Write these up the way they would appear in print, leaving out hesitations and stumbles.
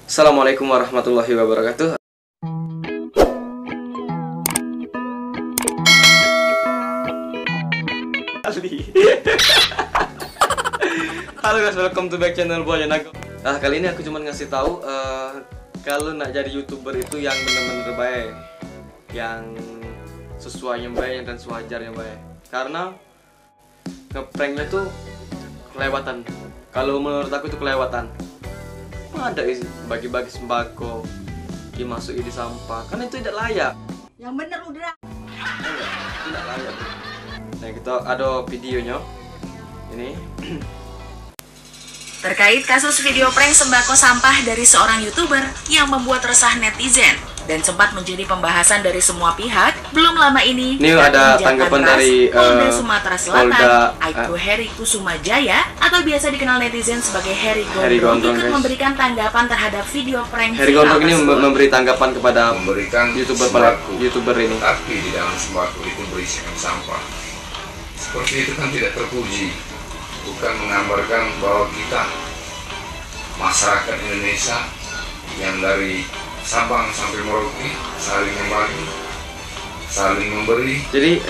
Assalamualaikum warahmatullahi wabarakatuh. Halo guys, welcome to back channel Boy Nago. Nah, kali ini aku cuma ngasih tahu kalau nak jadi YouTuber itu yang bener-bener baik, yang sesuai yang baik dan sewajarnya baik. Karena ngepranknya tuh kelewatan. Kalau menurut aku itu kelewatan. Ada bagi-bagi sembako, dimasukin di sampah, karena itu tidak layak. Yang bener udah. Enggak, tidak layak. Nah, kita ada videonya. Ini. Terkait kasus video prank sembako sampah dari seorang YouTuber yang membuat resah netizen dan sempat menjadi pembahasan dari semua pihak, belum lama ini ada tanggapan dari Polda Sumatera Selatan, Aibtu Heri Kusuma Jaya atau biasa dikenal netizen sebagai Heri Gondrong, ikut guys. memberikan tanggapan terhadap video prank Heri Gondrong ini memberi tanggapan kepada memberikan YouTuber ini. Tapi di dalam sembako itu berisikan sampah. Seperti itu kan tidak terpuji. Bukan menggambarkan bahwa kita masyarakat Indonesia yang dari Sabang sampai Merauke saling membagi, saling memberi. Jadi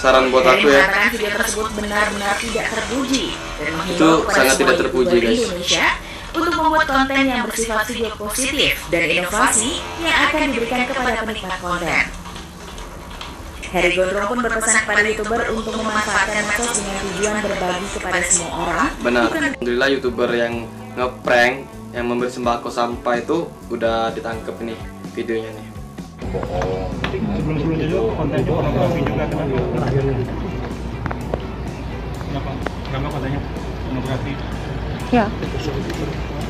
saran buat aku ya, video tersebut benar-benar tidak terpuji dan itu menghimbau kepada sangat tidak semua terpuji, YouTuber guys. Indonesia untuk membuat konten yang bersifat video positif dan inovasi yang akan diberikan kepada penikmat konten. Heri Gondrong pun berpesan kepada YouTuber untuk memanfaatkan medsos dengan tujuan berbagi kepada semua orang. benar. Alhamdulillah YouTuber yang ngeprank, yang memberi sembako sampah itu udah ditangkap nih videonya nih. Sebelum-sebelumnya juga konten pornografi juga kan terakhir ini. Kenapa kontennya pornografi? Ya.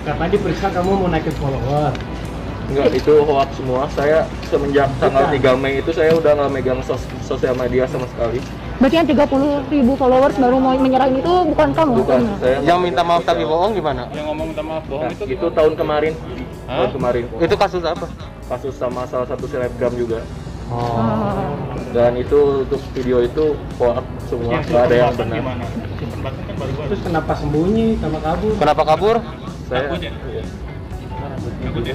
Katanya diperiksa kamu mau naikin follower. Enggak, itu hoax semua. Saya semenjak tanggal 3 Mei itu saya udah nggak megang sosial media sama sekali. Berarti yang 30.000 followers baru mau menyerang itu bukan kamu? Bukan, saya Yang minta maaf tapi bohong gimana? Yang ngomong minta maaf bohong itu itu tahun kemarin. Hah? Tahun kemarin. Itu kasus apa? Kasus sama salah satu selebgram juga. Ah. Dan itu untuk video itu hoax semua, nggak ada yang benar. Gimana? Simpen kan baru-baru. Terus kenapa sembunyi sama kabur? Kenapa kabur? Saya Takut ya? iya. Takut ya?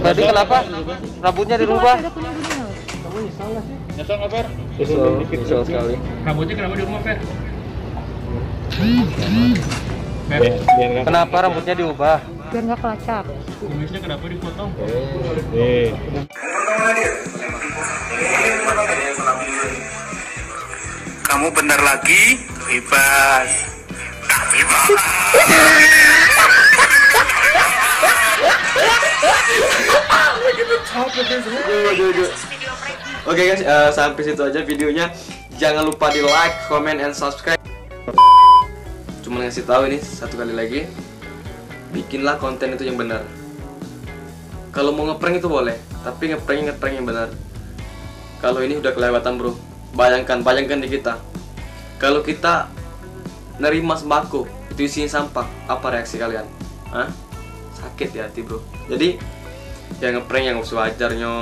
Tadi kenapa? Rambutnya dirubah? Kamu nyesal nggak sih? Nyesel nggak, Fer? Kesel sekali. Rambutnya kenapa di rumah, Fer? Fer, Kenapa rambutnya diubah? Biar nggak kelacak. kumisnya kenapa dipotong? Kamu benar lagi, bebas. Tapi Oke guys, sampai situ aja videonya. Jangan lupa di like, comment, and subscribe. Cuma ngasih tahu ini satu kali lagi, bikinlah konten itu yang benar. Kalau mau ngeprank itu boleh, tapi ngeprank yang benar. Kalau ini udah kelewatan bro. Bayangkan di kita. Kalau kita nerima sembako itu isinya sampah, apa reaksi kalian? Hah? Sakit ya hati bro. Jadi ya ngeprank yang sewajarnya.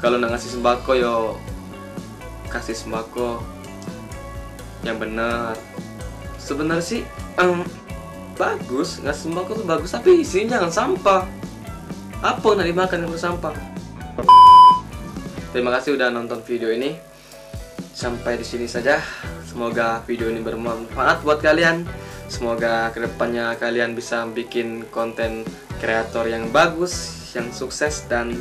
Kalau nak ngasih sembako yo kasih sembako yang benar. Sebenarnya sih bagus, ngasih sembako tuh bagus, tapi isinya jangan sampah. Apa nak dimakan kalau sampah? Terima kasih udah nonton video ini. Sampai di sini saja. Semoga video ini bermanfaat buat kalian. Semoga kedepannya kalian bisa bikin konten kreator yang bagus, yang sukses, dan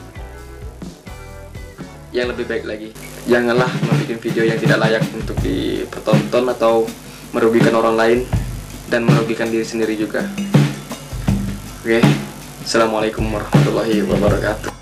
yang lebih baik lagi. Janganlah membuat video yang tidak layak untuk dipertonton atau merugikan orang lain dan merugikan diri sendiri juga. Oke, assalamualaikum warahmatullahi wabarakatuh.